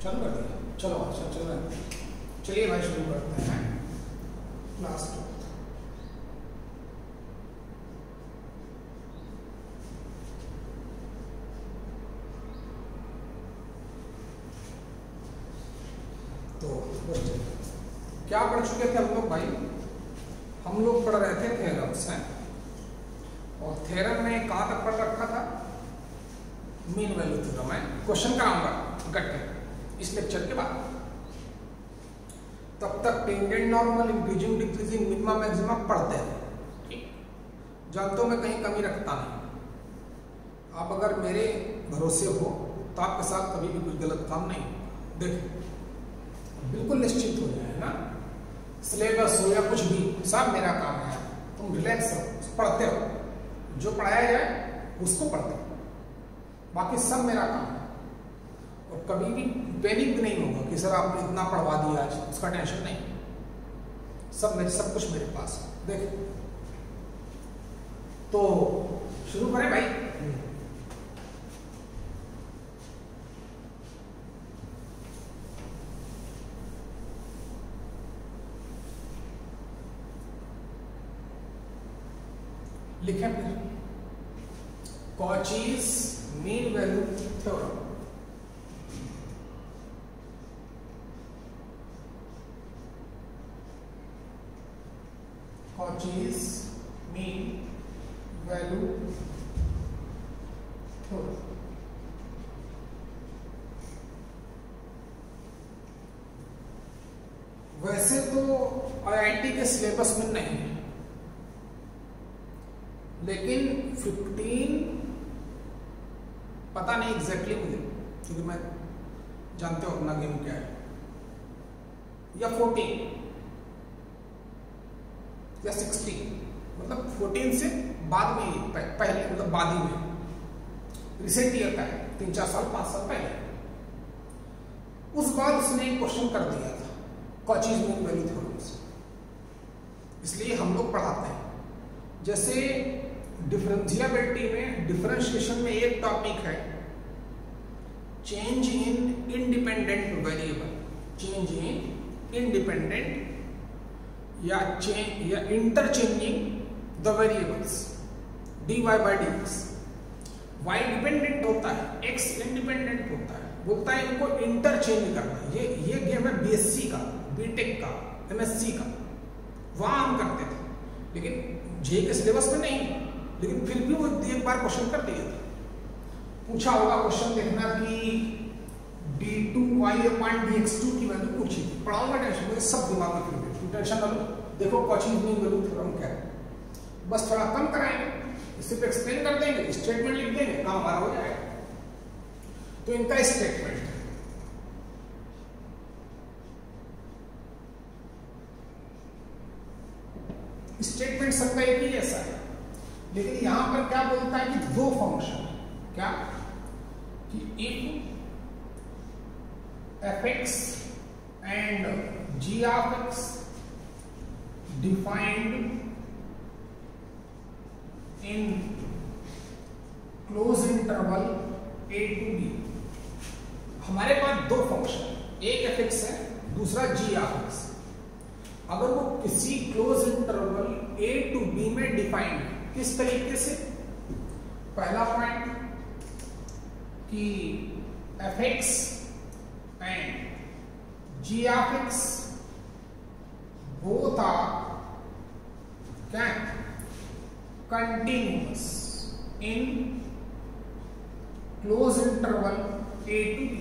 चालू कर दिया, चलो अच्छा चल रहा है। चलिए भाई शुरू करते हैं क्लास 2। तो क्या पढ़ चुके थे हम लोग भाई? हम लोग पढ़ रहे थे थ्योरम्स हैं, और थ्योरम में कहाँ तक पढ़ रखा था? मीन वैल्यू थ्योरम है। क्वेश्चन कराऊंगा इकट्ठे इस लेक्चर के बाद। तब तक tangent normal, increasing decreasing, minimum maximum पढ़ते हैं। ठीक, जानते हो मैं कहीं कमी रखता नहीं। आप अगर मेरे भरोसे हो तो आपके साथ कभी भी कुछ गलत काम नहीं। देखिए बिल्कुल निश्चित हो जाए ना, सिलेबस हो या कुछ भी, सब मेरा काम है। तुम रिलैक्स रहो, पढ़ते रहो, जो पढ़ाया जाए उसको पढ़ते रहो, बाकी सब मेरा काम है। और कभी भी पैनिक नहीं होगा कि सर आपने इतना पढ़वा दिया आज, उसका टेंशन नहीं। सब कुछ मेरे पास है। देख तो शुरू करें भाई। लिखें फिर Cauchy's mean value theorem. Cauchy's mean value theorem। वैसे तो आईआईटी के सिलेबस में नहीं है, लेकिन 15 पता नहीं एग्जैक्टली मुझे, क्योंकि मैं जानते हो अपना गेम क्या है, या 14 या 16, मतलब 14 से बाद में, पहले मतलब बाद ही में, रिसेंट ईयर का है, 3-4 साल 5 साल पहले। उस बार उसने एक क्वेश्चन कर दिया था कॉचीज मीन वैल्यू थ्योरम से, इसलिए हम लोग पढ़ाते हैं। जैसे डिफरेंशिएबिलिटी में, डिफरेंशिएशन में एक टॉपिक है change in independent variable, change in independent या interchanging the variables dy by dx। y dependent होता है, x इंडिपेंडेंट होता है, बोलता है इनको इंटरचेंज करना। ये गेम है बीएससी का, बीटेक का, एमएससी का, वहां हम करते थे, लेकिन जे के सिलेबस में नहीं। लेकिन फिर भी वो एक बार क्वेश्चन कर दिया था, पूछा होगा क्वेश्चन, देखना कि d2y/dx2 की वैल्यू पूछी थी। पढ़ाऊंगा, टेंशन मुझे सब दिमाग में फिर टेंशन ना लो। देखो कॉचीज मीन वैल्यू थ्योरम क्या है, बस थोड़ा कम कराएंगे, सिर्फ एक्सप्लेन कर देंगे, स्टेटमेंट लिख देंगे, काम हमारा हो जाएगा। तो इनका स्टेटमेंट है, स्टेटमेंट सबका एक ही ऐसा है, लेकिन यहां पर क्या बोलता है कि दो फंक्शन, क्या कि if fx and g of x defined in close interval a to b। हमारे पास दो फंक्शन, एक fx है, दूसरा g of x। अगर वो किसी close interval a to b में डिफाइंड है, किस तरीके से? पहला पॉइंट कि fx and g of x both are क्या continuous in close interval a to b।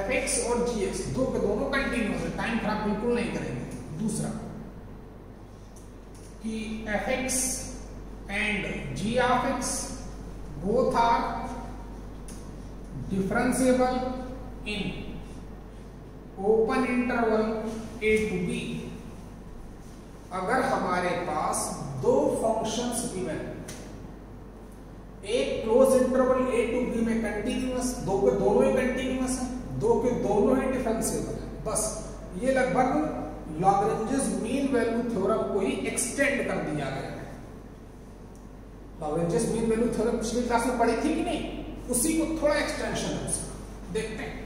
fx और gx दो के दोनों कंटिन्यूअस है, टाइम खराब बिल्कुल नहीं करेंगे। दूसरा कि fx and g of x both are differentiable in open interval a to b। अगर हमारे पास दो फंक्शंस गिवन, एक close interval a to b में कंटिन्यूअस, दो के दोनों ही कंटिन्यूअस है, दो के दोनों ही डिफरेंशिएबल है, बस ये लगभग लैग्रेंजेस मीन वैल्यू थ्योरम को ही एक्सटेंड कर दिया गया है। लैग्रेंजेस मीन वैल्यू थ्योरम पिछली क्लास में पढ़ी थी कि नहीं, उसी को थोड़ा एक्सटेंशन है उसका, देखते हैं।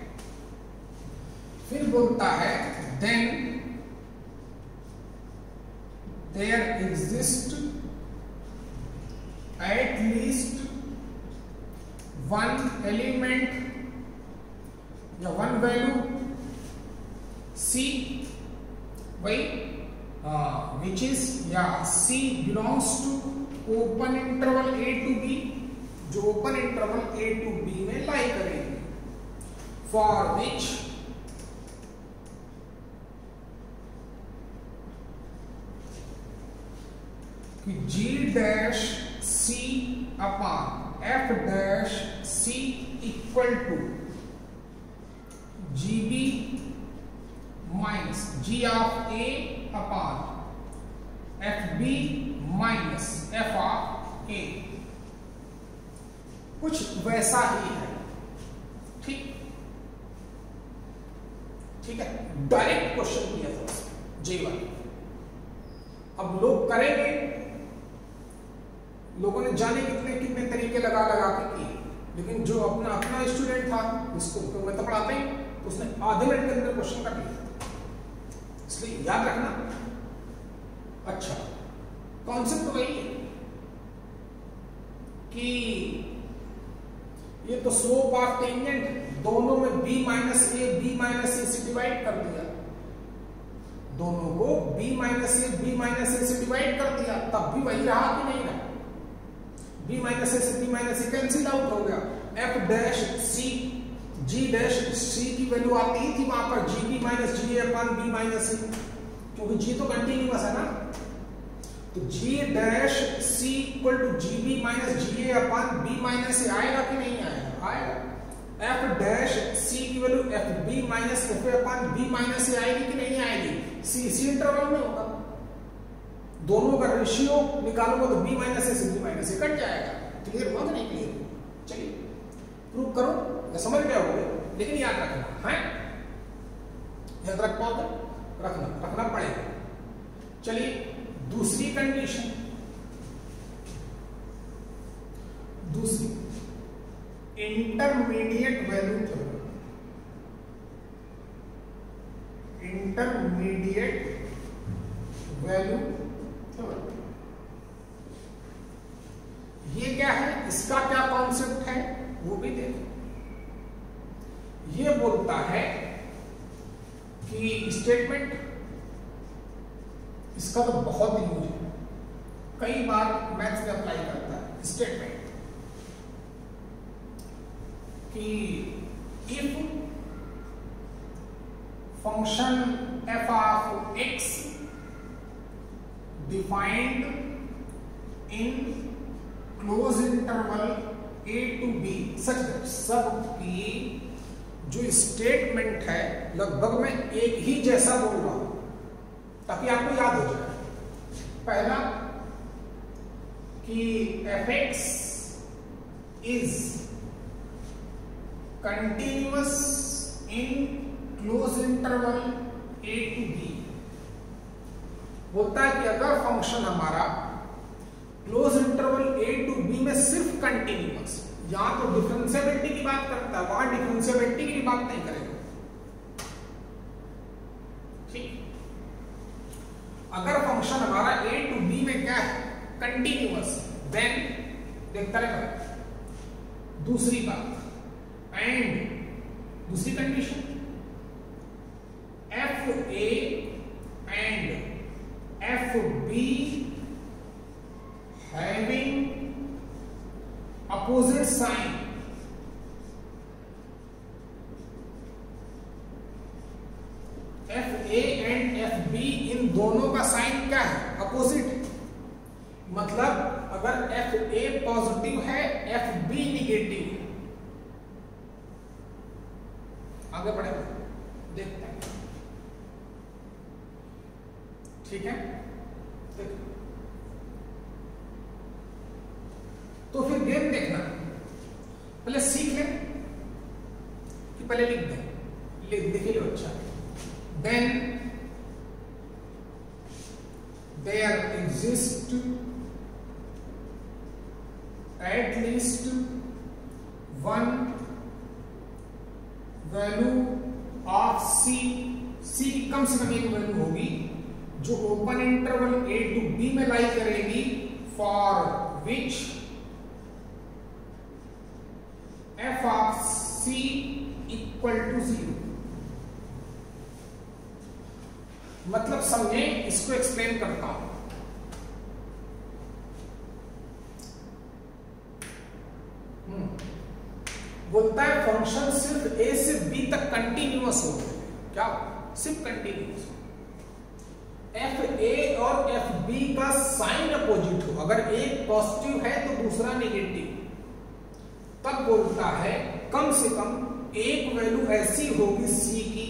फिर बोलता है then there exist at least one element या वन वैल्यू C वही which is या C belongs to open interval A to B, जो open interval A to B में लाई करेंगे, for which G dash C upon F dash C equal to GB minus G of A upon FB minus F of A, कुछ वैसा ही है। ठीक ठीक है, direct question दिया था उसमें J1। अब लोग करेंगे, लोगों ने जाने कितने कितने तरीके लगा लगा के किए, लेकिन जो अपना स्टूडेंट था उसको मैं तो पढ़ाता ही, तो उसने आधे मिनट के अंदर क्वेश्चन कर लिया। इसलिए याद रखना। अच्छा, कॉन्सेप्ट वही है कि ये तो स्लोप ऑफ टेंजेंट दोनों में b माइनस ए से डिवाइड कर दिया, दोनों को b माइनस ए से डिवाइड कर दिया, तब भी वही रहा कि नहीं रहा? b माइनस ए से b minus A cancel out हो गया। f dash c g dash c की वैल्यू आती ही थी वहां पर gb minus ga upon b minus A, क्योंकि g तो कंटिन्यूअस है ना, तो g dash c equal to gb minus ga upon b minus A आएगा कि नहीं आएगा? आएगा। f डैश c की value fb minus fa upon b minus A आएगी कि नहीं आएगी? c इसी इंटरवल में होगा, दोनों का रेशियो निकालोगे तो b माइनस ए से b माइनस ए कट जाएगा। क्लियर हुआ कि नहीं क्लियर? चलिए प्रूव करो, या समझ गए होगे, लेकिन याद रखना है, याद रख पाओगे? रखना पड़ेगा। चलिए दूसरी कंडीशन, दूसरी intermediate value theorem. Intermediate value theorem ये क्या है, इसका क्या कॉन्सेप्ट है वो भी देखो। ये बोलता है कि स्टेटमेंट, इसका तो बहुत यूज है, कई बार मैथ्स में अप्लाई करता है स्टेटमेंट कि if function f of x defined in close interval a to b such that, सब की जो स्टेटमेंट है लगभग मैं एक ही जैसा बोल रहा हूं ताकि आपको याद हो जाए। पहला कि f(x) is continuous in close interval a to b, बोलता है कि अगर फंक्शन हमारा close interval a to b में सिर्फ कंटिन्यूअस, यहां तो डिफरेंशिएबिलिटी की बात करता है, वहां डिफरेंशिएबिलिटी की बात नहीं करेगा। ठीक, अगर फंक्शन हमारा a to b में क्या है, कंटिन्यूअस, देन देखता रहेगा। दूसरी बात, एंड दूसरी condition, fa and fb having opposite sign, fa and fb इन दोनों का साइन क्या है, अपोजिट। मतलब अगर fa पॉजिटिव है fb निगेटिव है। आगे बढ़ेगा, देखते हैं। ठीक है, देखो तो फिर गेम देखना, पहले सीख लें कि पहले लिख दें, लिख लो। अच्छा, then there exist at least one value of C, C की कम से कम एक वैल्यू होगी जो open interval a to b में लाई करेगी, for which f of c equal to 0। मतलब समझे, इसको एक्सप्लेन करता हूं। बोलता है फंक्शन सिर्फ a से b तक कंटिन्यूअस हो, क्या सिर्फ कंटिन्यूअस हो, एफ ए और एफ बी का साइन अपोजिट हो, अगर एक पॉजिटिव है तो दूसरा नेगेटिव, तब बोलता है कम से कम एक वैल्यू ऐसी होगी सी की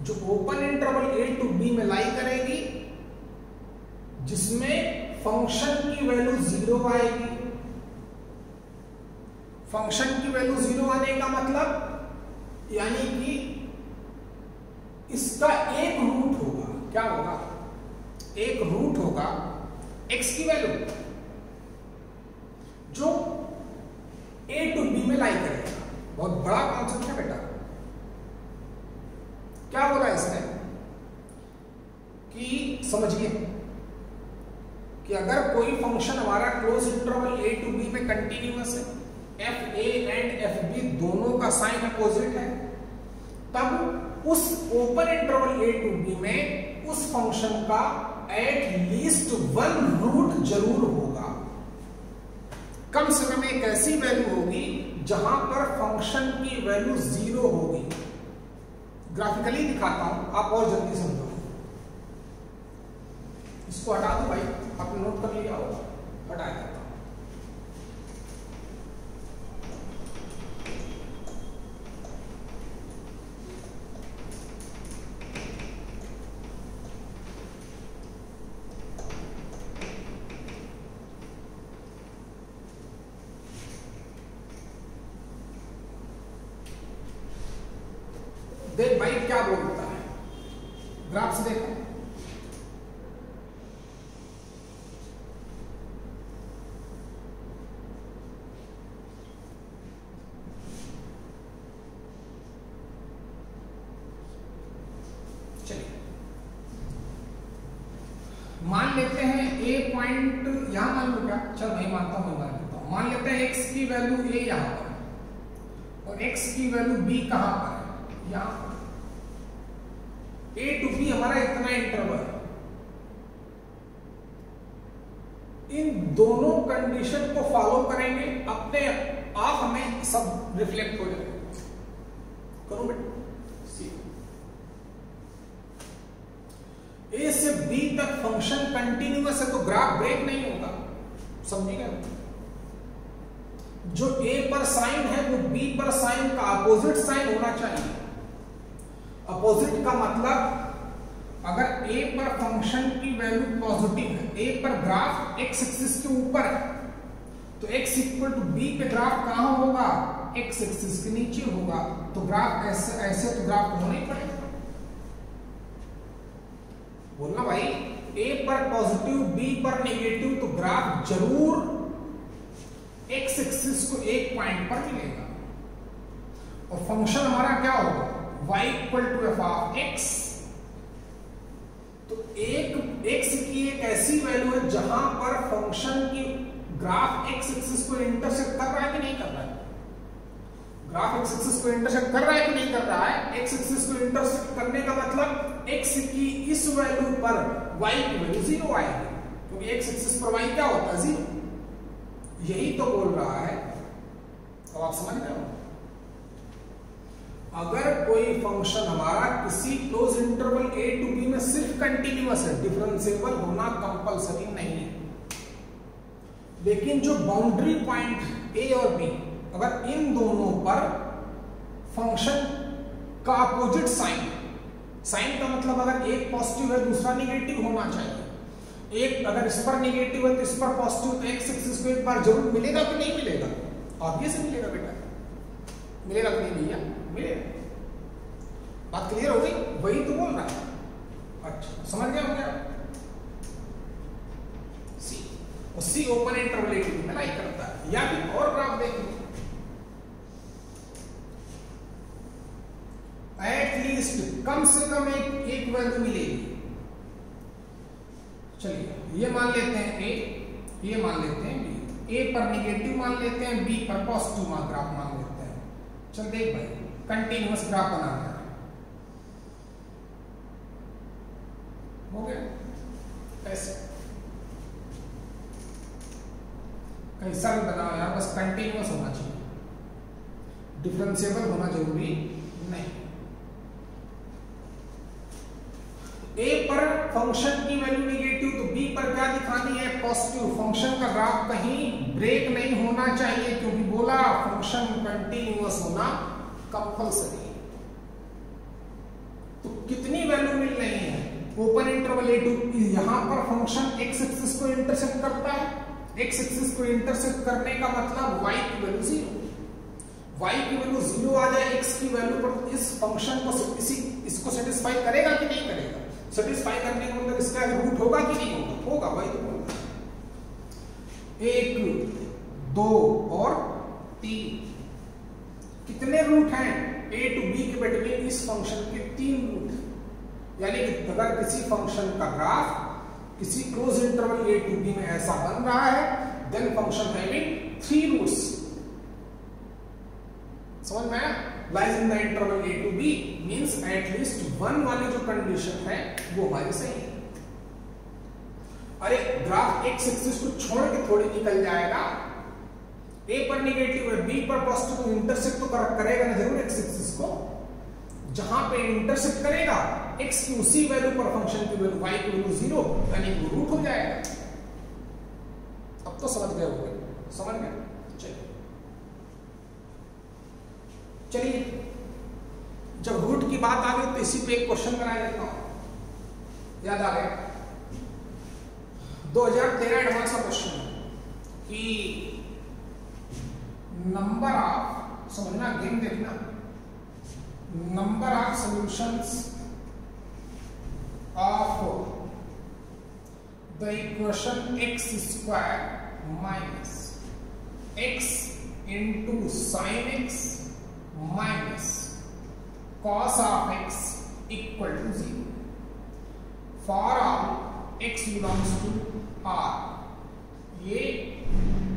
जो open interval A to B में लाई करेगी, जिसमें फंक्शन की वैल्यू 0 आएगी। फंक्शन की वैल्यू 0 आने का मतलब यानी कि इसका एक रूट होगा, क्या होगा, एक रूट होगा x की वैल्यू जो a टू b में लाई करेगा। बहुत बड़ा कॉन्सेप्ट है बेटा। क्या बोला इसने कि समझिए कि अगर कोई फंक्शन हमारा close interval a to b में कंटिन्यूअस है, F A and F B दोनों का साइन अपोजिट है, तब उस open interval a to b में उस फंक्शन का एट लीस्ट वन रूट जरूर होगा। कम से कम एक ऐसी वैल्यू होगी जहां पर फंक्शन की वैल्यू 0 होगी। ग्राफिकली दिखाता हूं, आप और जल्दी समझो। इसको हटा दो भाई, आपने नोट कर लिया होगा, हटा देता हूं। देख भाई क्या बोलता है, ग्राफ से देखो। चलिए मान लेते हैं ए पॉइंट यहां मान लो, क्या चल नहीं मानता हूं, मैं मान लेता हूं। मान लेते हैं x की वैल्यू a यहां पर और x की वैल्यू b कहां पर है, यहां A टू B हमारा इतना इंटरवल है। इन दोनों कंडीशन को फॉलो करेंगे, अपने आप हमें सब रिफ्लेक्ट हो जाएगा। करो बेटा, A से B तक फंक्शन कंटिन्यूअस है तो ग्राफ ब्रेक नहीं होगा, समझिएगा। जो A पर साइन है वो B पर साइन का अपोजिट साइन होना चाहिए। अपोजिट का मतलब अगर a पर फंक्शन की वैल्यू पॉजिटिव है, a पर ग्राफ x एक्सिस के ऊपर है, तो x इक्वल टू b पे ग्राफ कहां होगा, x एक्सिस के नीचे होगा। तो ग्राफ ऐसे तो ग्राफ होना ही पड़ेगा। बोलना भाई, a पर पॉजिटिव b पर नेगेटिव, तो ग्राफ जरूर x एक्सिस को एक पॉइंट पर मिलेगा। और फंक्शन हमारा क्या होगा, y equal to F of x। तो एक x की एक ऐसी वैल्यू है जहां पर फंक्शन की ग्राफ x एक्सिस को इंटरसेक्ट कर रहा है कि नहीं कर रहा है, ग्राफ x एक्सिस को इंटरसेक्ट कर रहा है कि नहीं कर रहा है। x एक्सिस को इंटरसेक्ट करने का मतलब x की इस वैल्यू पर y की वैल्यू 0 आएगी, क्योंकि x एक्सिस पर y क्या होता है, 0। यही तो बोल रहा है। अब आप समझ रहे हो, अगर कोई फंक्शन हमारा किसी close interval a to b में सिर्फ कंटिन्यूअस है, डिफरेंशिएबल होना कंपलसरी नहीं है, लेकिन जो बाउंड्री पॉइंट a और b, अगर इन दोनों पर फंक्शन का अपोजिट साइन, साइन का मतलब अगर एक पॉजिटिव है दूसरा नेगेटिव होना चाहिए। एक अगर इस पर नेगेटिव है तो इस पर पॉजिटिव, तो x एक्सिस को एक बार जरूर मिलेगा कि नहीं मिलेगा, ऑब्वियसली मिलेगा बेटा, मिलेगा कि नहीं भैया, मिलेगा। बात क्लियर हो गई, वही तो बोल रहा है। अच्छा समझ गया हो गया। सी और C open interval A to B में लाई करता है। या फिर और ग्राफ देखें, एट एटलीस्ट कम से कम एक वैल्यू मिलेगी। चलिए ये मान लेते हैं ए, ये मान लेते हैं बी, ए पर निगेटिव मान लेते हैं, बी पर पॉजिटिव ग्राफ मान लेते हैं। चल देख भाई, कंटिन्यूअस ग्राफ बनाना है, हो गया ऐसे, कैसा भी बनाओ यार, बस कंटिन्यूअस होना चाहिए, डिफरेंशिएबल होना जरूरी नहीं। ए पर फंक्शन की वैल्यू निगेटिव, तो बी पर क्या दिखानी है, पॉजिटिव। फंक्शन का ग्राफ कहीं ब्रेक नहीं होना चाहिए, क्योंकि बोला फंक्शन कंटिन्यूअस होना कंपल्सरी है। तो कितनी वैल्यू मिल रही है, ओपन इंटरवल ए टू, यहां पर फंक्शन एक्स एक्सिस को इंटरसेक्ट करता है, एक्स एक्सिस को इंटरसेक्ट करने का मतलब y की वैल्यू 0, y की वैल्यू 0 आ जाए x की वैल्यू पर, इस फंक्शन को इसको सेटिस्फाई करेगा कि नहीं करेगा? सेटिस्फाई करने का मतलब इसका रूट होगा कि नहीं होगा? होगा, वही तो बोल रहा है। 1, 2 और 3 कितने रूट हैं a टू b के बिटवीन? इस फंक्शन के 3 रूट। यानी कि अगर किसी फंक्शन का ग्राफ किसी close interval a to b में ऐसा बन रहा है, देन फंक्शन हैविंग 3 रूट्स। समझ में आया? Lies in the interval a to b means at least 1 वाली जो कंडीशन है वो हमारी सही है। अरे ग्राफ एक्स एक्सिस को छोड़ के थोड़ी निकल जाएगा, a पर निगेटिव है, b पर पॉजिटिव, इंटरसेक्ट तो करेगा ना जरूर एक्स एक्सिस को। जहां पे इंटरसेक्ट करेगा x की उसी वैल्यू पर फंक्शन की वैल्यू y की वैल्यू 0, यानी वो रूट हो जाएगा। अब तो समझ गए होंगे, समझ गए? चलिए जब रूट की बात आ गई तो इसी पे एक क्वेश्चन बना लेता हूं, याद आ गया? 2013 एडवांस का क्वेश्चन है कि नंबर ऑफ, समझना गेम देखना, number of solutions of the equation x square minus x into sign x minus cos of x equal to 0 for all x belongs to R। ये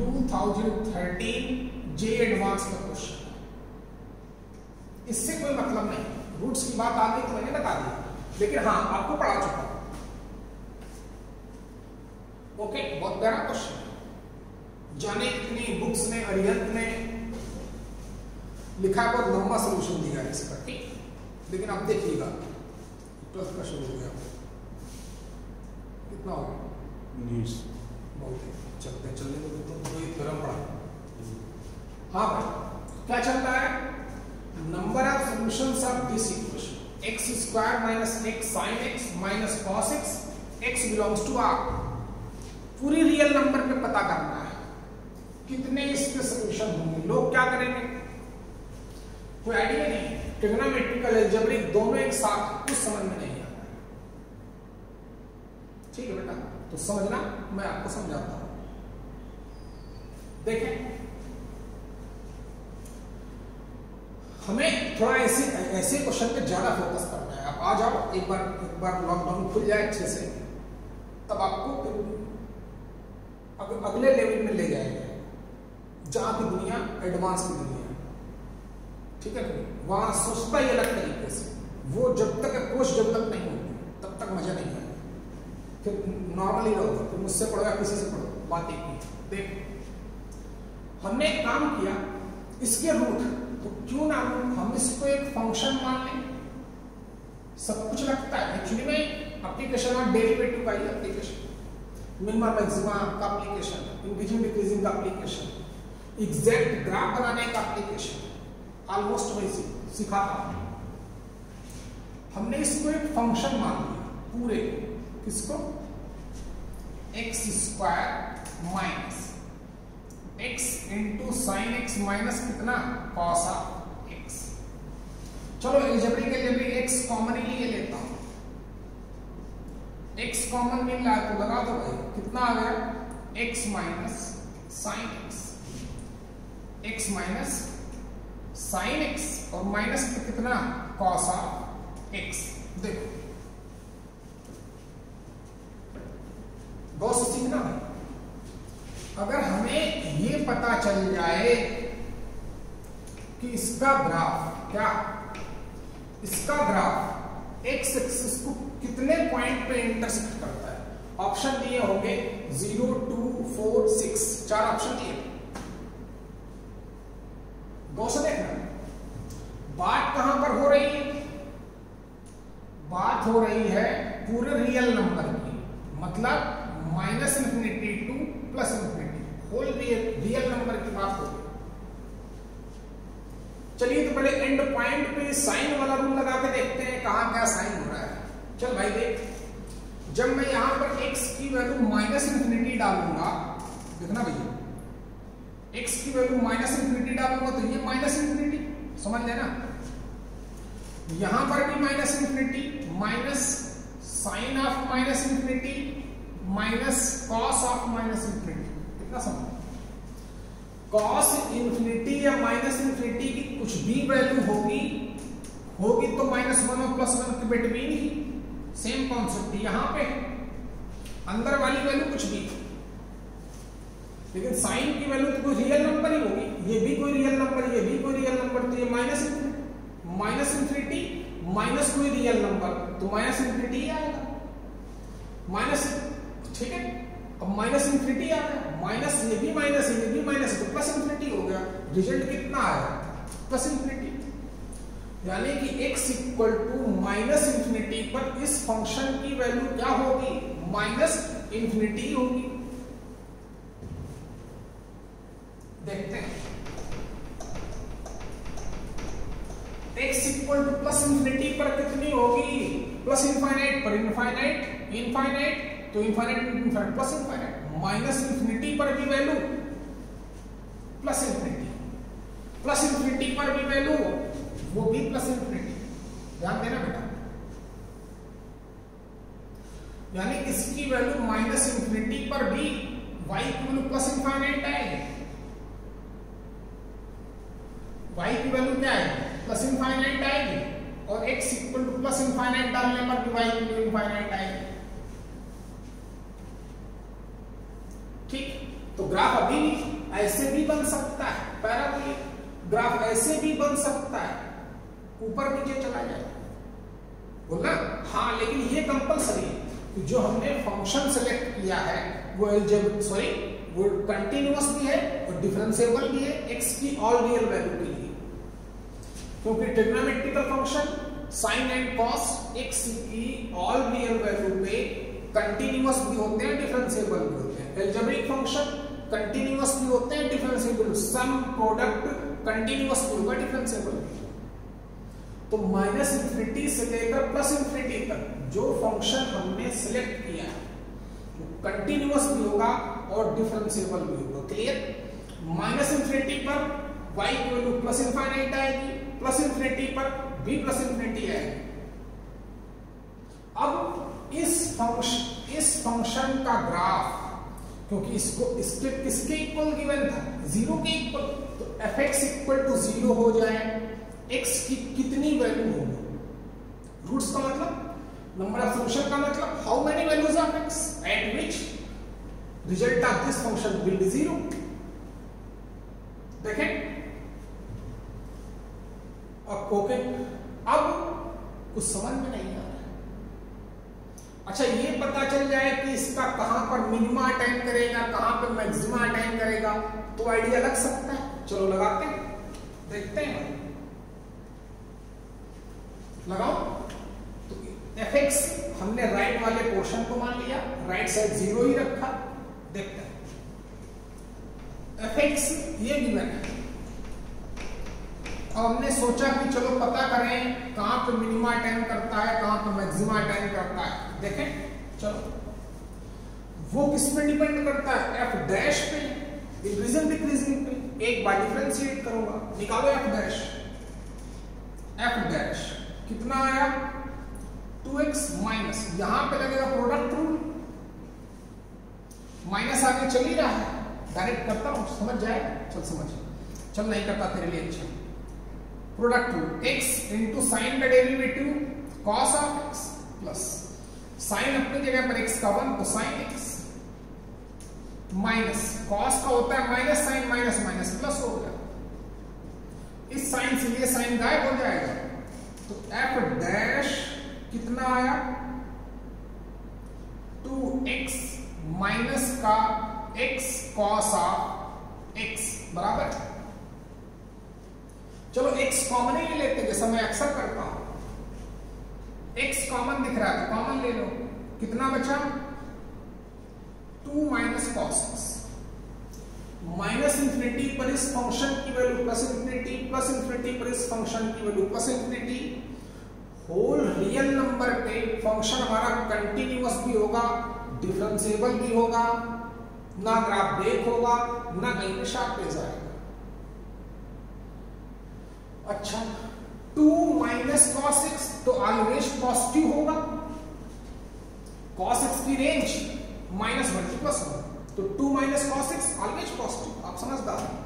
2013 जे एडवांस का question है, इससे कोई मतलब नहीं। रूट्स की बात आ गई तो मैंने बता दिया, लेकिन हाँ आपको पढ़ा चुका हूं। ओके, बहुत प्यारा क्वेश्चन है। जाने कितनी बुक्स ने, अरिहंत ने लिखा, बहुत लंबा सोल्यूशन दिया है इसका, ठीक। लेकिन अब देखिएगा 12th का शुरू हो गया, कितना हो गया? बहुत है, चलते चलने तो ये थ्योरम पढ़ा। हाँ भाई, क्या चल रहा है? Number of solutions of this equation x square minus x sin x minus cos x, x belongs to R। पूरी रियल नंबर पे पता करना है कितने इसके सॉल्यूशन होंगे। लोग क्या करेंगे, कोई आइडिया नहीं, ट्रिग्नोमेट्रिकल अलजेब्रिक दोनों एक साथ, कुछ समझ में नहीं आता। ठीक है बेटा, तो समझना, मैं आपको समझाता हूं। देखें, हमें थोड़ा ऐसे क्वेश्चन पे ज्यादा फोकस करना है। आप आ जाओ, एक बार लॉकडाउन खुल जाए अच्छे से, तब आपको अगले लेवल में ले जाएंगे, जहां की दुनिया एडवांस की दुनिया है। ठीक है, वहां सोचता ही अलग तरीके से, वो जब तक अप्रोच डेवलप नहीं होती तब तक मजा नहीं आएगा। फिर नॉर्मली रहो, फिर मुझसे पढ़ो या किसी से पढ़ो, बात एक ही। देख, हमने एक काम किया, इसके रूट, तो क्यों ना हम इसको एक फंक्शन मान लें। सब कुछ लगता है एक्चुअली में एप्लीकेशन और डेरिवेटिव का ही एप्लीकेशन, मिनिमम मैक्सिमा का एप्लीकेशन, इंक्रीजिंग डिक्रीजिंग का एप्लीकेशन, एग्जैक्ट ग्राफ बनाने का एप्लीकेशन, ऑलमोस्ट वैसे सिखा था। हमने इसको एक फंक्शन मान लिया पूरे, किसको? X square minus x into sine x minus कितना? cos of x। चलो अलजेब्रिक के लिए भी x कॉमन ही लिए लेता हूं, x कॉमन मिल रहा है तो लगा दो भाई, कितना आ गया? x minus sine x, x minus sine x और माइनस कितना? cos of x। देखो बहुत सीखना है। अगर हमें ये पता चल जाए कि इसका ग्राफ क्या, इसका ग्राफ x एक्सिस को कितने पॉइंट पे इंटरसेक्ट करता है, ऑप्शन दिए होंगे 0, 2, 4, 6, 4 ऑप्शन दिए। गौर से देखना बात कहां पर हो रही है, बात हो रही है पूरे रियल नंबर की, मतलब -∞ टू +∞, होल रियल नंबर की बात हो रही है। चलिए तो पहले एंड पॉइंट पे साइन वाला रूल लगा के देखते हैं कहां क्या साइन हो रहा है। चल भाई देख, जब मैं यहां पर x की वैल्यू -∞ डालूंगा, देखना भैया x की वैल्यू -∞ डालूंगा तो ये -∞, समझ लेना। यहां पर भी -∞, minus sine of -∞, minus cos of -∞, कितना समझ। कॉस इंफिनिटी या -∞ की कुछ भी वैल्यू होगी तो -1 और +1 के बिटवीन ही, सेम कॉन्सेप्ट यहां पे अंदर वाली वैल्यू कुछ भी, लेकिन साइन की वैल्यू तो कोई रियल नंबर ही होगी, ये भी कोई रियल नंबर, ये भी कोई रियल नंबर, तो ये -∞ माइनस कोई रियल नंबर तो -∞ ही आएगा, माइनस, ठीक है। अब -∞ आ गया, माइनस ये भी माइनस है, ये भी माइनस, तो +∞ हो गया। रिजल्ट कितना आया, +∞। यानी कि x इक्वल टू -∞ पर इस फंक्शन की वैल्यू क्या होगी, -∞ होगी। देखते हैं x इक्वल टू +∞ पर कितनी होगी, +∞ पर इनफाइनाइट, तो इनफाइनाइट +∞, -∞ पर भी वैल्यू +∞, पर भी वैल्यू वो भी +∞। ध्यान देना बेटा, यानी इसकी वैल्यू -∞ पर भी y की वैल्यू +∞ आएगी, y की वैल्यू क्या आएगी, +∞ आएगी, और x इक्वल टू +∞ डालने पर भी y की वैल्यू इनफाइनाइट आएगी। ठीक, तो ग्राफ अभी ऐसे भी बन सकता है, पैराबोलिक ग्राफ ऐसे भी बन सकता है, ऊपर नीचे चला जाएगा, बोलना हाँ, लेकिन ये कंपलसरी है कि जो हमने फंक्शन सेलेक्ट किया है वो वो कंटिन्यूअस भी है और डिफरेंशिएबल भी है x की ऑल रियल वैल्यू के लिए, क्योंकि trigonometrical function sine and cos x की ऑल रियल वैल्यू पे कंटिन्यूअस भी होते हैं, डिफरेंशिएबल भी होते हैं। अलजेब्रिक फंक्शन कंटिन्यूअस भी होते हैं, डिफरेंशिएबल, सम प्रोडक्ट कंटिन्यूअस भी होगा, डिफरेंशिएबल भी। तो -∞ से लेकर +∞ तक जो फंक्शन हमने सिलेक्ट किया है वो कंटिन्यूअस भी होगा और डिफरेंशिएबल भी होगा। क्लियर? -∞ पर y की वैल्यू +∞ आएगी, +∞ पर भी +∞ आएगी। अब इस फंक्शन का ग्राफ, क्योंकि इसके किसके इक्वल गिवन था, 0 के इक्वल, तो f(x) = 0 हो जाए, x की कितनी वैल्यू होगी, रूट्स का मतलब, नंबर ऑफ सोल्यूशन का मतलब how many values of x eight which result of this function will be 0। देखें अब ओके, अब कुछ समझ में नहीं आ रहा। अच्छा, ये पता चल जाए कि इसका कहां पर मिनिमा अटेन करेगा, कहां पर मैक्सिमा अटेन करेगा, तो आइडिया लग सकता है। चलो लगाते हैं, देखते हैं, लगाओ। तो f(x) हमने राइट वाले पोर्शन को मान लिया, राइट साइड 0 ही रखा। देखते हैं f(x) ये गिवन है। अब हमने सोचा कि चलो पता करें कहां पे मिनिमा अटेन करता है, कहां पे मैक्सिमा अटेन करता है। देखें, चलो वो किस पे डिपेंड करता है, f' पे, इंक्रीजिंग डिक्रीजिंग पे। एक बार डिफरेंशिएट करूंगा, निकालो f' कितना आया, 2x माइनस, यहां पे लगेगा प्रोडक्ट रूल, माइनस आगे चल ही रहा है, डायरेक्ट करता हूं, समझ जाएगा। चल समझ, चल नहीं करता तेरे लिए, अच्छा। Product rule, x into sine का derivative cos of X plus sine अपनी जगह पर एक्स का 1 तो साइन एक्स माइनस कॉस का होता है minus sine minus minus plus हो गया, इस साइन से ये साइन गायब हो जाएगा, तो एफ डैश कितना आया 2x माइनस का x कॉस ऑफ x बराबर। चलो x कॉमन ही लेते हैं, जैसा मैं अक्सर करता हूं, x कॉमन दिख रहा है तो कॉमन ले लो, कितना बचा 2 minus cos x minus infinity पर इस फंक्शन की value plus infinity, plus infinity पर इस फंक्शन की value plus infinity, whole real number पे फंक्शन हमारा कंटिन्यूअस भी होगा, डिफरेंशिएबल भी होगा, ना ग्राफ ब्रेक होगा, ना कहीं पे शार्प पे जाएगा। अच्छा 2 माइनस कॉस एक्स तो ऑलवेज पॉजिटिव होगा, कॉस एक्स की रेंज -1 to +1, तो 2 minus cos x always positive, आप समझदार हैं।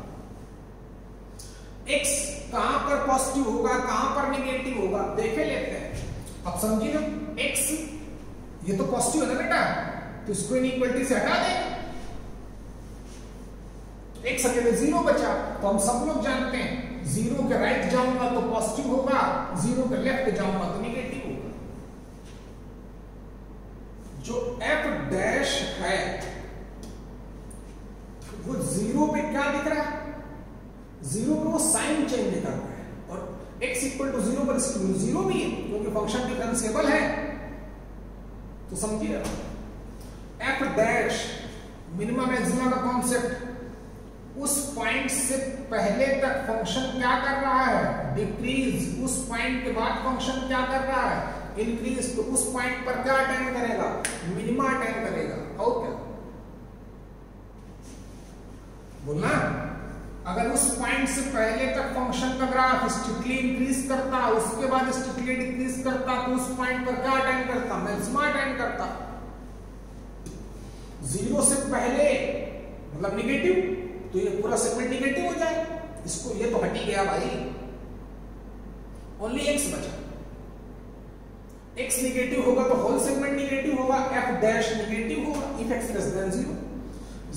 एक्स कहां पर पॉजिटिव होगा कहां पर नेगेटिव होगा देखे लेते हैं। अब समझिए ना एक्स ये तो पॉजिटिव है ना बेटा, तो इसको इनइक्वालिटी से हटा दें, एक्स अकेले 0 बचा, तो हम सब लोग जानते हैं 0 के राइट जाऊंगा तो पॉजिटिव होगा, 0 के लेफ्ट जाऊंगा तो नेगेटिव होगा। जो एफ डैश है वो 0 पे क्या दिख रहा है, 0 पे वो साइन चेंज कर रहा है, और x इक्वल टू 0 पर इसकी वैल्यू 0 भी है क्योंकि फंक्शन डिफरेंशिएबल है। तो समझिए एफ डैश मिनिमम मैक्सिमा का कॉन्सेप्ट, उस पॉइंट से पहले तक फंक्शन क्या कर रहा है डिक्रीज, उस पॉइंट के बाद फंक्शन क्या कर रहा है इंक्रीज, तो उस पॉइंट पर क्या अटेंड करेगा मिनिमा अटेंड करेगा। और क्या बोलना, अगर उस पॉइंट से पहले तक फंक्शन का ग्राफ स्ट्रिक्टली इंक्रीज करता, उसके बाद स्ट्रिक्टली डिक्रीज करता, तो उस पॉइंट पर क्या अटेंड करता मैक्सिमा अटेंड करता। 0 से पहले मतलब निगेटिव, तो ये पूरा सेगमेंट निगेटिव हो जाएगा, इसको ये तो हट ही गया भाई, ओनली x बचा, x निगेटिव होगा तो होल सेगमेंट निगेटिव होगा, f डैश निगेटिव होगा इफ x लेस देन 0,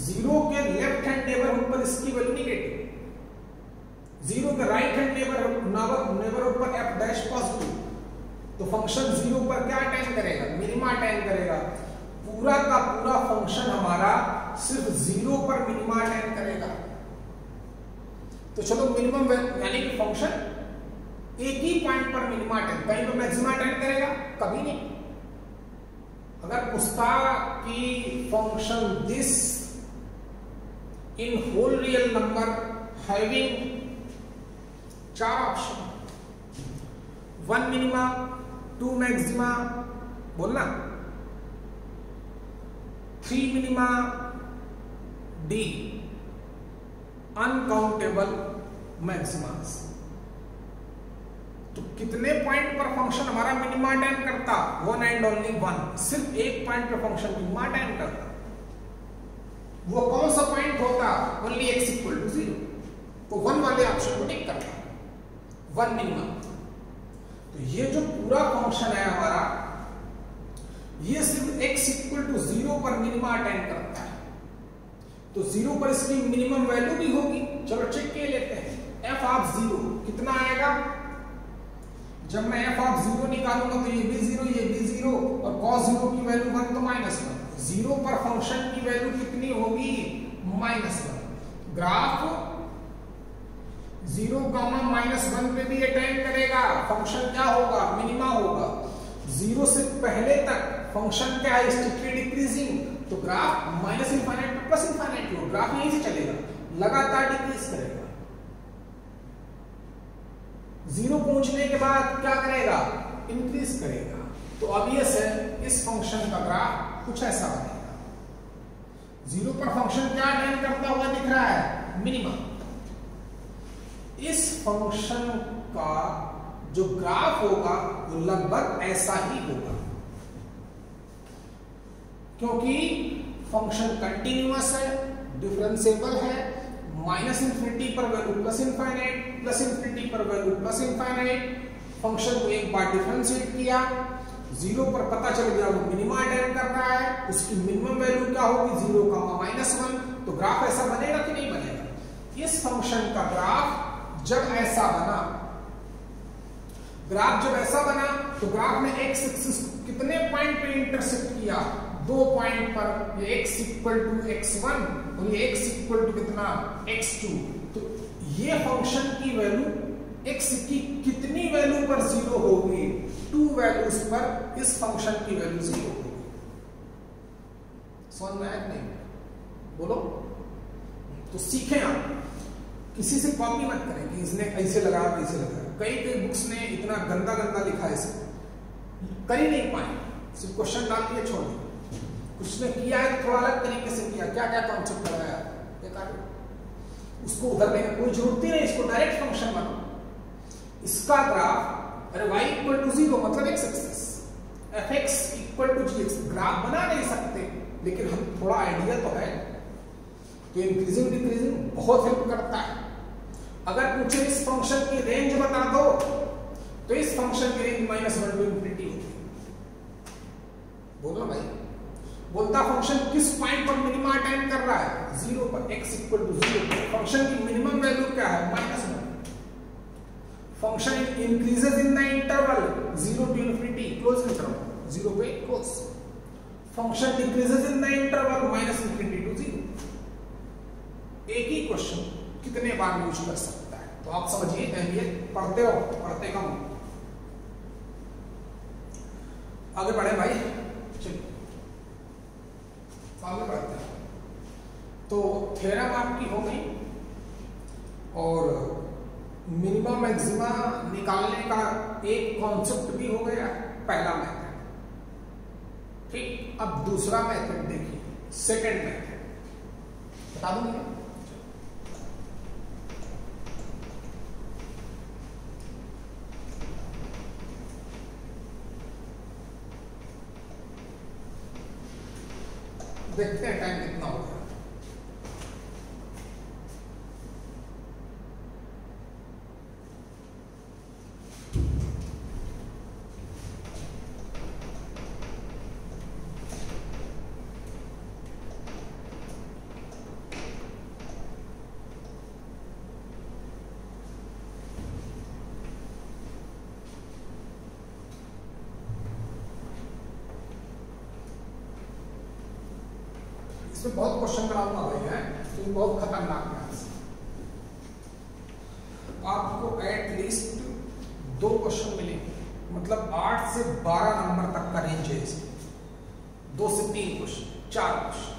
0 के लेफ्ट हैंड नेबरहुड पर इसकी वैल्यू निगेटिव, 0 के राइट हैंड नेबरहुड पर f डैश पॉजिटिव, तो फंक्शन 0 पर क्या अटेंड करेगा मिनिमा अटेंड करेगा, पूरा का पूरा फंक्शन हमारा सिर्फ 0 पर मिनिमा अटेंड करेगा। तो चलो मिनिमम यानी कि फंक्शन एक ही पॉइंट पर मिनिमा अटेंड, कहीं पर मैक्सिमा अटेंड करेगा कभी नहीं। अगर पूछता कि function this in whole real number having 4 option, 1 minima 2 maxima बोलना, 3 मिनिमा D अनकाउंटेबल मैक्सिमास, तो कितने पॉइंट पर फंक्शन हमारा मिनिमा अटेंड करता 1 एंड ओनली 1, सिर्फ एक पॉइंट पर फंक्शन मिनिमा अटेंड करता, वो कौन सा पॉइंट होता ओनली x इक्वल टू 0, तो 1 वाले ऑप्शन को टिक करता 1 मिनिमा। तो ये जो पूरा फंक्शन है हमारा ये सिर्फ x इक्वल टू 0 पर मिनिमा अटेंड करता है, तो 0 पर इसकी मिनिमम वैल्यू भी होगी। चलो चेक के लेते हैं, f ऑफ 0 कितना आएगा, जब मैं f ऑफ 0 निकालूंगा तो ये भी 0 ये भी 0 और cos 0 की वैल्यू 1 तो -1, 0 पर फंक्शन की वैल्यू कितनी होगी -1, ग्राफ 0, -1 पे भी अटेंड करेगा, फंक्शन क्या होगा मिनिमा होगा, 0 से पहले तक फंक्शन क्या है स्ट्रिक्टली डिक्रीजिंग, तो ग्राफ -∞ टू +∞ हो, ग्राफ यहीं से चलेगा लगातार डिक्रीज करेगा। 0 पहुंचने के बाद क्या करेगा इंक्रीज करेगा, तो ऑब्वियस है इस फंक्शन का ग्राफ कुछ ऐसा बनेगा। 0 पर फंक्शन क्या अटेंड करता हुआ दिख रहा है मिनिमम, इस फंक्शन का जो ग्राफ होगा वो लगभग ऐसा ही होगा, क्योंकि फंक्शन कंटिन्यूअस है, डिफरेंशिएबल है, -∞ पर वैल्यू +∞, +∞ पर वैल्यू +∞, फंक्शन को एक बार डिफरेंशिएट किया, 0 पर पता चल गया वो मिनिमा अटेंड कर रहा है, उसकी मिनिमम वैल्यू क्या होगी 0, -1, तो ग्राफ ऐसा बनेगा कि नहीं बनेगा? इस फंक्शन का ग्राफ जब ऐसा बना, तो ग्राफ में एक्स एक्सिस कितने पॉइंट पे इंटरसेक्ट किया? 2 पॉइंट पर। ये x = x1 और ये x = कितना? x2। तो ये फंक्शन की वैल्यू x की कितनी वैल्यू पर 0 होगी? 2 वैल्यूज पर इस फंक्शन की वैल्यू 0 होगी। समझ में आया नहीं? बोलो। तो सीखें आप, किसी से कॉपी मत करें कि इसने ऐसे लगा कैसे लगा। कई बुक्स ने इतना गंदा लिखा है, इसे कर ही नहीं पाए, सिर्फ क्वेश्चन डाल दिए छोड़ दिए। कुछ ने किया है थोड़ा अलग तरीके से किया, क्या क्या कॉन्सेप्ट लगाया, बेकार। उसको उधरने की कोई जरूरत ही नहीं, इसको डायरेक्ट फंक्शन बनाओ। इसका ग्राफ, अरे y = 0 मतलब x axis, fx = gx, graph बना नहीं सकते, लेकिन हम थोड़ा आइडिया तो है। तो इंक्रीजिंग डिक्रीजिंग बहुत हेल्प करता है। अगर पूछे इस फंक्शन की रेंज बता दो, तो इस फंक्शन की रेंज -1 to ∞ होती है। बोलो भाई, बोलता फंक्शन किस पॉइंट पर मिनिमा अटेंड कर रहा है? 0 पर, x = 0। फंक्शन की मिनिमम वैल्यू क्या है? -1। Function increases in the interval 0 to ∞, close interval, 0 पे close. Function decreases in the interval -∞ to 0। एक ही क्वेश्चन कितने बार यूज कर सकता है? तो आप समझिए, अहमियत पढ़ते हो, पढ़ते कम। आगे बढ़े भाई, चलिए आगे बढ़ते हैं। तो थ्योरम आपकी हो गई और मिनिमा मैक्सिमा निकालने का एक कॉन्सेप्ट भी हो गया, पहला मेथड। ठीक, अब दूसरा मेथड देखिए, सेकंड मेथड बता दूंगा। देखते हैं टाइम कितना हो गया। इसमें बहुत क्वेश्चन कराऊंगा भाई, है तो बहुत खतरनाक है। आपको एटलीस्ट 2 क्वेश्चन मिलेंगे, मतलब 8 से 12 नंबर तक का रेंज है इसमें। 2 से 3 क्वेश्चन, 4 क्वेश्चन।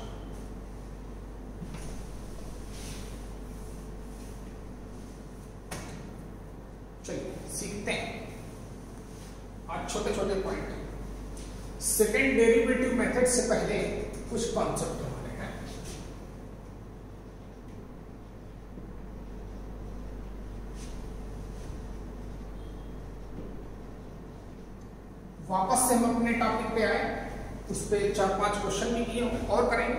चलिए सीखते हैं। आज छोटे छोटे पॉइंट। सेकेंड डेरिवेटिव मेथड से पहले कुछ कॉन्सेप्ट हमारे हैं। वापस से हम अपने टॉपिक पे आए, उस पे 4-5 क्वेश्चन भी किए और करेंगे।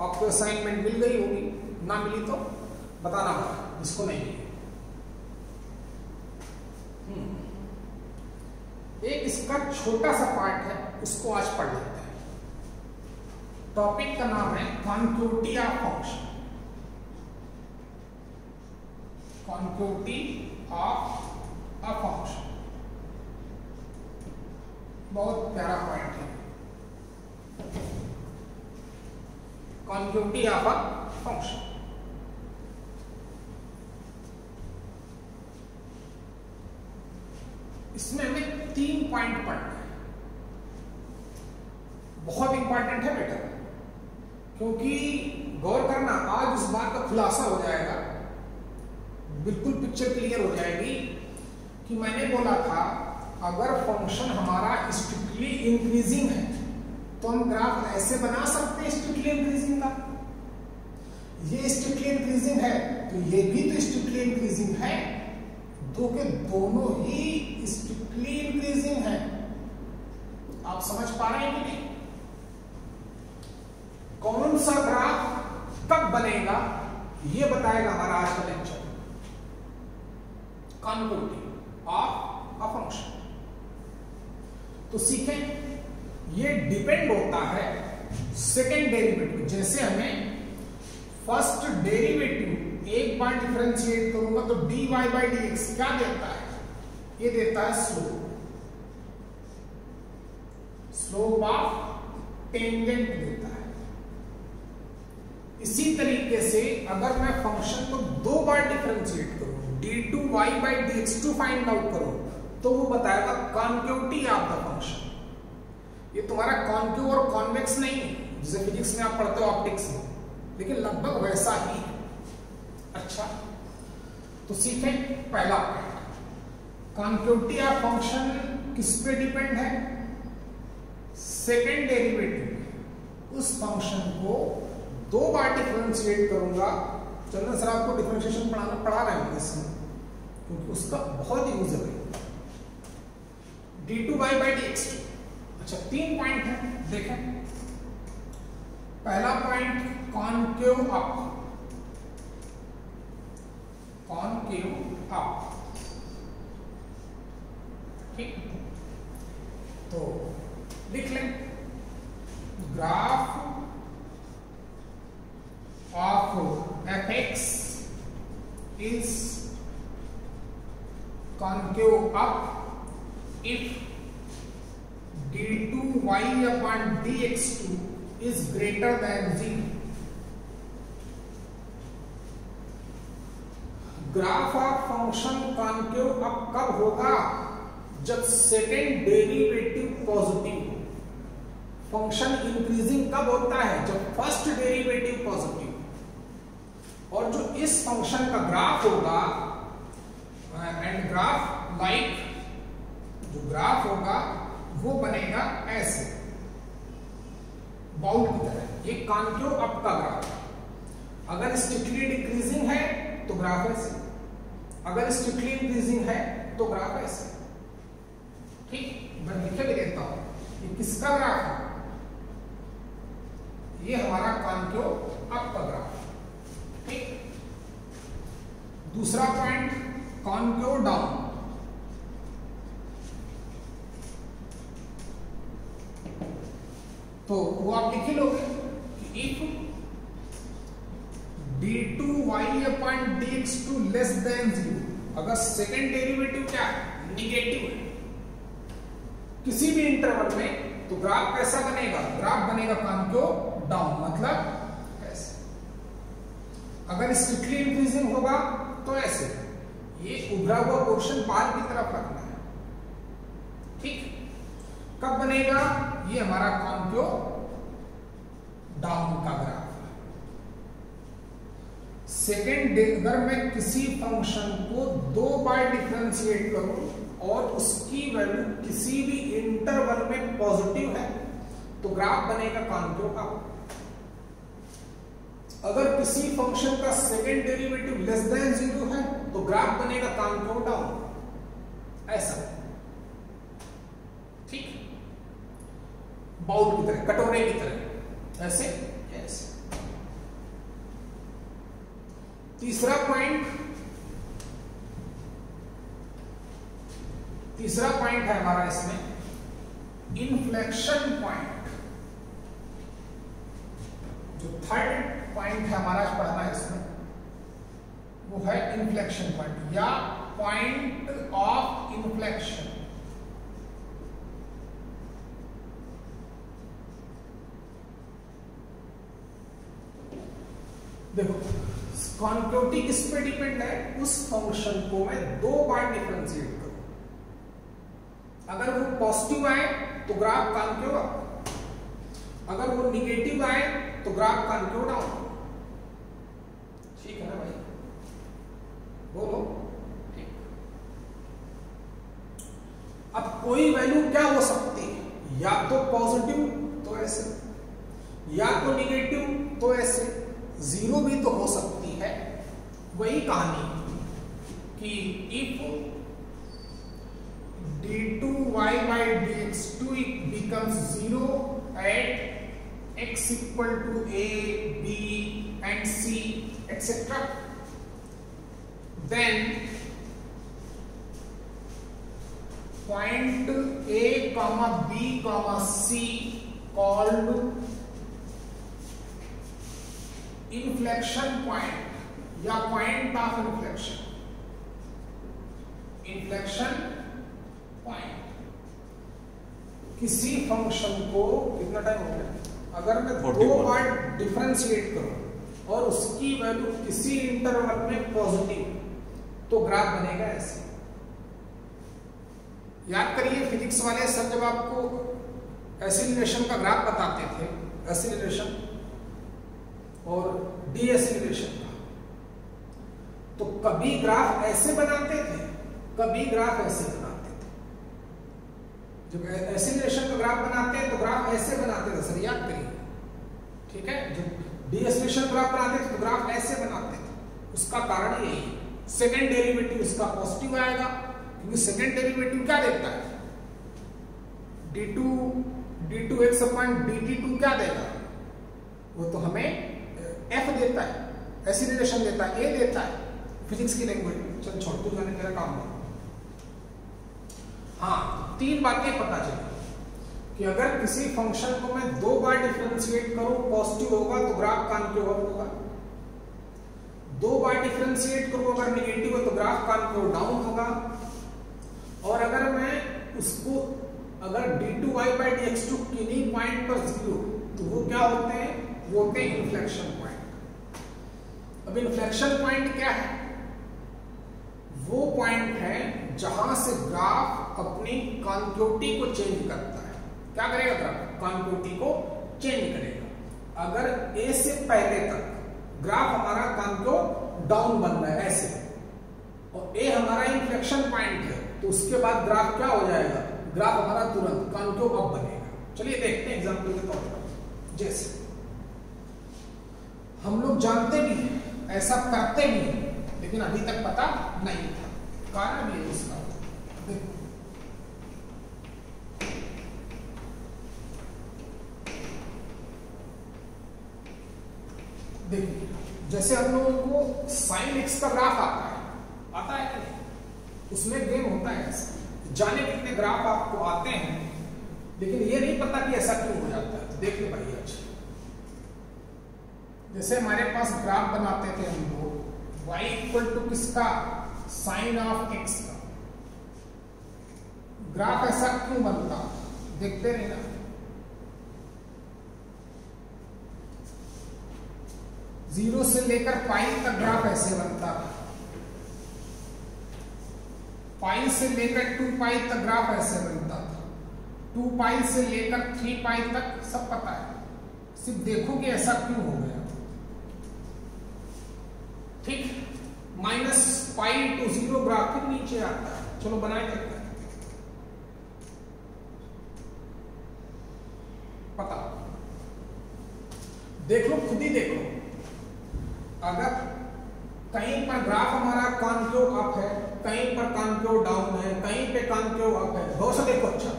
आपको असाइनमेंट मिल गई होगी, ना मिली तो बताना होगा, जिसको नहीं मिली। एक इसका छोटा सा पार्ट है, उसको आज पढ़ लेते हैं। टॉपिक का नाम है concavity of function. Concavity of a function बहुत प्यारा पॉइंट है। कॉन्केविटी ऑफ अ फंक्शन, इसमें हमें 3 पॉइंट पढ़ना है। बहुत इंपॉर्टेंट है बेटा, क्योंकि गौर करना, आज इस बात का खुलासा हो जाएगा, बिल्कुल पिक्चर क्लियर हो जाएगी कि मैंने बोला था अगर फंक्शन हमारा स्ट्रिक्टली इंक्रीजिंग है तो हम ग्राफ ऐसे बना सकते हैं स्ट्रिक्टली इंक्रीजिंग का। ये स्ट्रिक्टली इंक्रीजिंग है तो ये भी तो स्ट्रिक्टली इंक्रीजिंग है, दो के दोनों ही स्ट्रिक्टली इंक्रीजिंग है। आप समझ पा रहे हैं कि नहीं? कौन सा ग्राफ कब बनेगा ये बताएगा हमारा आज का लेक्चर। कॉन्केविटी ऑफ तो सीखें ये डिपेंड होता है सेकेंड डेरिवेटिव। जैसे हमें फर्स्ट डेरिवेटिव एक बार डिफरेंशिएट करूंगा तो dy बाई dx क्या देता है? ये देता है स्लोप ऑफ टेंजेंट देता है। इसी तरीके से अगर मैं फंक्शन को दो बार डिफरेंशिएट करूं, d2y by dx2 find out करूं, तो वो बताएगा कॉन्केविटी ऑफ द फंक्शन। ये तुम्हारा कॉन्केव और कॉन्वेक्स नहीं है जिसे फिजिक्स में आप पढ़ते हो ऑप्टिक्स में, लेकिन लगभग वैसा ही है। अच्छा, तो सीखें पहला पॉइंट, कॉन्केविटी ऑफ फंक्शन किस पे डिपेंड है? Second derivative. उस फंक्शन को दो बार डिफरेंशिएट करूंगा। चंद्र सर आपको डिफरेंशिएशन पढ़ा रहे होंगे इसमें, क्योंकि उसका बहुत यूज है d2y बाई dx2। अच्छा, 3 पॉइंट है, देखें। पहला पॉइंट कॉन्केव अप, ठीक। तो लिख लें graph of fx is concave up if d2y upon dx2 is greater than 0। Graph of function concave up कब होगा? जब सेकेंड डेरिवेटिव पॉजिटिव हो। फंक्शन इंक्रीजिंग कब होता है? जब फर्स्ट डेरिवेटिव पॉजिटिव। और जो इस फंक्शन का ग्राफ होगा, एंड ग्राफ लाइक जो ग्राफ होगा वो बनेगा ऐसे, बाउल की तरह। ये कॉन्केव अप का ग्राफ है। अगर स्ट्रिक्टली डिक्रीजिंग है तो ग्राफ ऐसे, अगर स्ट्रिक्टली इंक्रीजिंग है तो ग्राफ ऐसे, ठीक। मैं लिखे भी देता हूं ये किसका ग्राफ है? ये हमारा कॉन्केव अप का ग्राफ, ठीक। दूसरा पॉइंट कॉन्केव डाउन। तो वो आप लिख ही लोगे कि if d2y upon dx2 less than 0, अगर सेकेंड डेरिवेटिव क्या है? निगेटिव है किसी भी इंटरवल में, तो ग्राफ कैसा बनेगा? ग्राफ बनेगा कॉन्केव डाउन, मतलब ऐसे। अगर स्ट्रिक्टली इंक्रीजिंग होगा तो ऐसे, ये उभरा हुआ पोर्शन बाहर की तरफ रखना है, ठीक। कब बनेगा? ये हमारा कॉन्केव डाउन का ग्राफ है। सेकेंड, अगर मैं किसी फंक्शन को दो बार डिफरेंशिएट करूं और उसकी वैल्यू किसी भी इंटरवल में पॉजिटिव है तो ग्राफ बनेगा कॉन्केव अप। अगर किसी फंक्शन का सेकेंड डेरिवेटिव लेस देन 0 है तो ग्राफ बनेगा कॉन्केव डाउन, ऐसा, ठीक। बाउल की तरह, कटोरे की तरह, ऐसे ऐसे। तीसरा पॉइंट है हमारा इसमें इन्फ्लेक्शन पॉइंट। जो थर्ड पॉइंट है हमारा पढ़ना है इसमें, वो है इन्फ्लेक्शन पॉइंट या पॉइंट ऑफ इन्फ्लेक्शन। देखो, कॉन्केविटी किस पे डिपेंड है? उस फंक्शन को मैं दो बार डिफरेंशिएट करूं, अगर वो पॉजिटिव आए तो ग्राफ कॉन्केव अप, अगर वो निगेटिव आए तो ग्राफ कॉन्केव डाउन, ठीक है ना भाई? बोलो, ठीक। अब कोई वैल्यू क्या हो सकती है? या तो पॉजिटिव तो ऐसे, या तो निगेटिव तो ऐसे, 0 भी तो हो सकती है। वही कहानी कि if d2y by dx2 becomes 0 at x equal to a, b and c etc, then point A comma B comma C called inflection point या point of inflection. Inflection point किसी फंक्शन को कितना टाइम हो गया, अगर मैं 2 बार differentiate करूं और उसकी वैल्यू किसी इंटरवल में पॉजिटिव, तो ग्राफ बनेगा ऐसे। याद करिए फिजिक्स वाले सर जब आपको एसिलेरेशन का ग्राफ बताते थे, एसिलेरेशन और डीएसिलेरेशन का, तो कभी ग्राफ ऐसे बनाते थे, कभी ग्राफ ऐसे बनाते थे। जब एसिलेरेशन का ग्राफ बनाते हैं तो ग्राफ ऐसे बनाते थे सर, याद करिए, ठीक है। जब डीएसिलेरेशन ग्राफ बनाते थे तो ग्राफ ऐसे बनाते थे। उसका कारण यही है, सेकेंड डेरिवेटिव उसका पॉजिटिव आएगा, क्योंकि सेकेंड डेरिवेटिव क्या देता है, d2 x अपॉन dt2 क्या देगा, वो तो हमें f देता है, एसिलेरेशन देता है, a देता है, फिजिक्स की लैंग्वेज। चल छोड़ तू जाने मेरा काम है। हाँ, 3 बातें पता चली कि अगर किसी फंक्शन को मैं 2 बार डिफरेंशिएट करूं पॉजिटिव होगा तो ग्राफ कॉन्केव होगा, 2 बार डिफरेंशिएट करूं अगर नेगेटिव है तो ग्राफ कॉन्केव डाउन होगा, और अगर मैं उसको अगर d2y/dx2 किन्हीं पॉइंट पर 0 तो वो क्या होते हैं, वो होते हैं इन्फ्लेक्शन पॉइंट। अब इन्फ्लेक्शन पॉइंट क्या है, वो पॉइंट है जहां से ग्राफ अपनी कॉन्केविटी को चेंज करता है। क्या करेगा ग्राफ, कॉन्केविटी को चेंज करेगा। अगर a से पहले तक ग्राफ हमारा कॉन्केव डाउन बन रहा है ऐसे, और a हमारा इन्फ्लेक्शन पॉइंट है, तो उसके बाद ग्राफ क्या हो जाएगा, ग्राफ हमारा तुरंत कॉन्केव अप बनेगा। चलिए देखते हैं एग्जांपल के तौर पर। जैसे हम लोग जानते भी हैं, ऐसा करते भी हैं, लेकिन अभी तक पता नहीं था, कारण भी है इसका। देखिए जैसे हम लोगों को साइन x का ग्राफ आता है कि नहीं, उसमें गेम होता है ऐसा, जाने कितने ग्राफ आपको आते हैं, लेकिन ये नहीं पता कि ऐसा क्यों हो जाता है। तो देखिए भाई, अच्छा जैसे हमारे पास ग्राफ बनाते थे हम लोग y इक्वल टू किसका, साइन ऑफ x का। ग्राफ ऐसा क्यों बनता, देखते रहे ना। 0 से लेकर पाई तक ग्राफ ऐसे बनता था, पाई से लेकर 2 पाई तक ग्राफ ऐसे बनता था, 2 पाई से लेकर 3 पाई तक सब पता है, सिर्फ देखो कि ऐसा क्यों हो गया। ठीक, माइनस पाई टू 0 ग्राफ फिर नीचे आता है। चलो बनाए देखते हैं, पता देख लो, खुद ही देखो। अगर कहीं पर ग्राफ हमारा कॉन्केव अप है, कहीं पर कॉन्केव डाउन है, कहीं पे कॉन्केव अप है, गौर से देखो। अच्छा,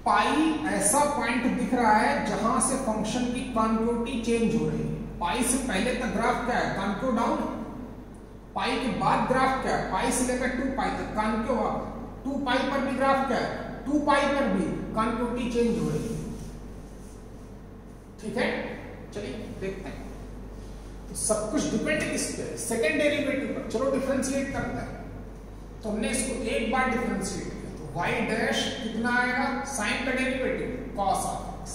पाई ऐसा पॉइंट दिख रहा है जहां से फंक्शन की कॉन्केविटी चेंज हो रही है। पाई से पहले तक ग्राफ क्या है, कॉन्केव डाउन। पाई के बाद ग्राफ क्या है, पाई से लेकर 2 पाई तक कॉन्केव अप। 2 पाई पर भी ग्राफ क्या है, 2 पाई पर भी कॉन्केविटी चेंज हो रही है। ठीक है, चलिए देखते हैं। तो सब कुछ डिपेंड किस पे, सेकेंड डेरिवेटिव पर। चलो डिफरेंशिएट करते हैं। तो हमने इसको 1 बार डिफरेंशिएट किया, तो y डैश कितना आएगा, साइन का डेरिवेटिव cos ऑफ x।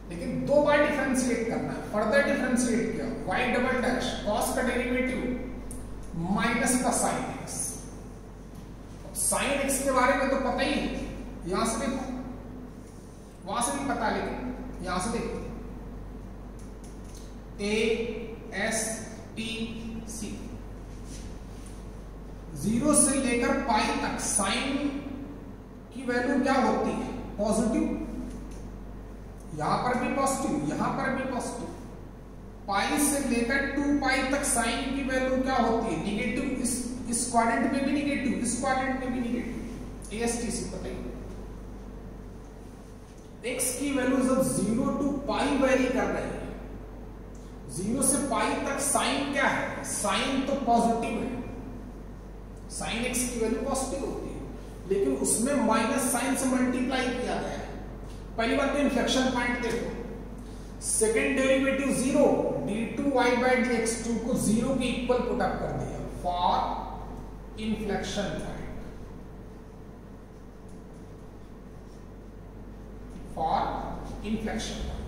लेकिन 2 बार डिफरेंशिएट करना है, फर्दर डिफरेंशिएट किया, y डबल डैश cos का डेरिवेटिव माइनस का साइन x। साइन x के बारे में तो पता ही है, यहां से देखो, वहां से भी पता, लेकिन यहां से देखो, ASTC 0 से लेकर पाई तक साइन की वैल्यू क्या होती है, पॉजिटिव। यहां पर भी पॉजिटिव, यहां पर भी पॉजिटिव। पाई से लेकर 2 पाई तक साइन की वैल्यू क्या होती है, निगेटिव। इस क्वाड्रेंट में भी निगेटिव, इस क्वाड्रेंट में भी निगेटिव। ASTC पता ही। x की वैल्यू जब 0 टू पाई वेरी कर रही है, 0 से पाई तक साइन क्या है, साइन तो पॉजिटिव है, साइन x की वैल्यू पॉजिटिव होती है। लेकिन उसमें माइनस साइन से मल्टीप्लाई किया गया है। पहली बात तो इन्फ्लेक्शन पॉइंट देखो, सेकेंड डेरिवेटिव 0, d2y/dx2 को 0 के इक्वल पुट अप कर दिया for inflection point, for inflection point.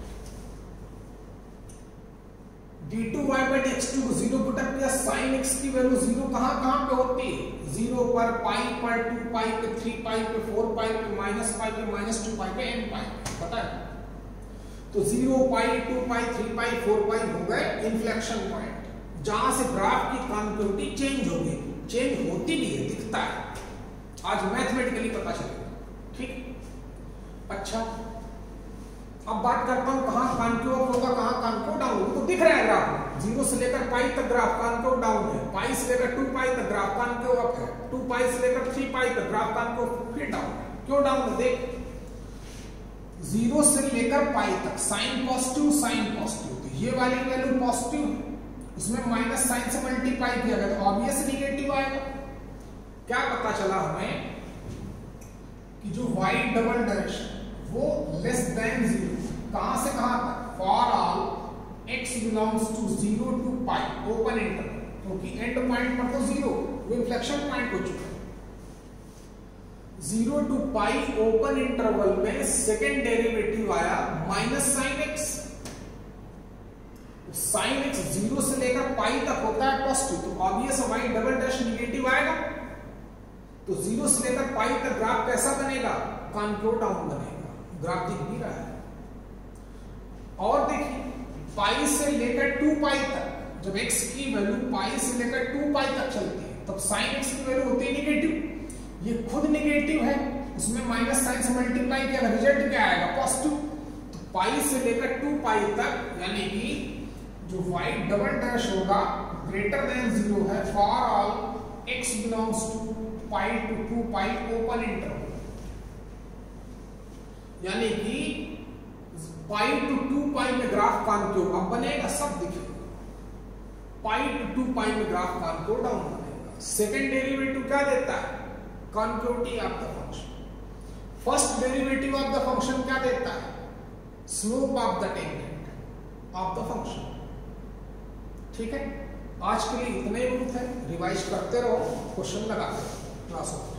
d2y/dx2 को 0 पुट अप किया, sin x की वैल्यू 0 कहां पे होती है? 0 पर, पाई पर, 2 पाई पे, 3 पाई पे, 4 पाई पे, माइनस पाई पे, -2 पाई पे, n पाई पे, पता है? तो 0 पाई, 2 पाई, 3 पाई, 4 पाई हो गए इन्फ्लेक्शन पॉइंट, जहां से ग्राफ की कॉन्केविटी चेंज होगी। चेंज होती भी है, दिखता है, आज मैथमेटिकली पता चलेगा। ठीक, अच्छा अब बात करता हूं कहां कॉन्केव अप होगा, कहां कॉन्केव डाउन होगा। तो दिख रहा है ग्राफ, 0 से लेकर पाई तक ग्राफ कॉन्केव डाउन है, पाई से लेकर 2 पाई तक ग्राफ कॉन्केव अप है, 2 पाई से लेकर 3 पाई तक ग्राफ कॉन्केव फिर डाउन है। क्यों डाउन है? देख, 0 से लेकर पाई तक साइन पॉजिटिव, साइन पॉजिटिव, तो ये वाली वैल्यू पॉजिटिव, उसमें माइनस साइन से मल्टीप्लाई किया गया तो ऑब्वियस नेगेटिव आएगा। क्या पता चला हमें कि जो y डबल डैश वो लेस देन 0, कहां से कहां तक? For all x belongs to 0 to pi, open interval, क्योंकि एंड पॉइंट पर तो 0, वो इन्फ्लेक्शन पॉइंट हो चुका है। 0 टू पाई ओपन इंटरवल में सेकेंड डेरिवेटिव आया minus sine x. Sine x 0 से लेकर पाई तक होता है पॉजिटिव, तो obvious y double dash negative आएगा। तो 0 से लेकर पाई तक ग्राफ कैसा बनेगा? कॉन्केव डाउन बनेगा। ग्राफ दिख भी रहा है। और देखिए, पाई से लेकर 2 पाई तक, जब x की वैल्यू पाई से लेकर 2 पाई तक चलती है तब साइन x की वैल्यू होती है नेगेटिव। ये खुद नेगेटिव है, उसमें माइनस साइन से मल्टीप्लाई किया, रिजल्ट क्या आएगा? पॉजिटिव। तो पाई से लेकर 2 पाई तक, यानी कि जो y डबल डैश होगा ग्रेटर देन 0 है for all x belongs to pi to 2 pi open interval, यानी कि पाई टू 2 पाई में ग्राफ कॉन्केव अप बनेगा, सब दिखेगा। पाई टू 2 पाई में ग्राफ कॉन्केव डाउन बनेगा। सेकेंड डेरिवेटिव क्या देता है? Concavity of the function. First derivative of the function क्या देता है? Slope of the tangent of the function. ठीक है, आज के लिए इतना ही बहुत है। रिवाइज करते रहो, क्वेश्चन लगाते रहो क्लास में।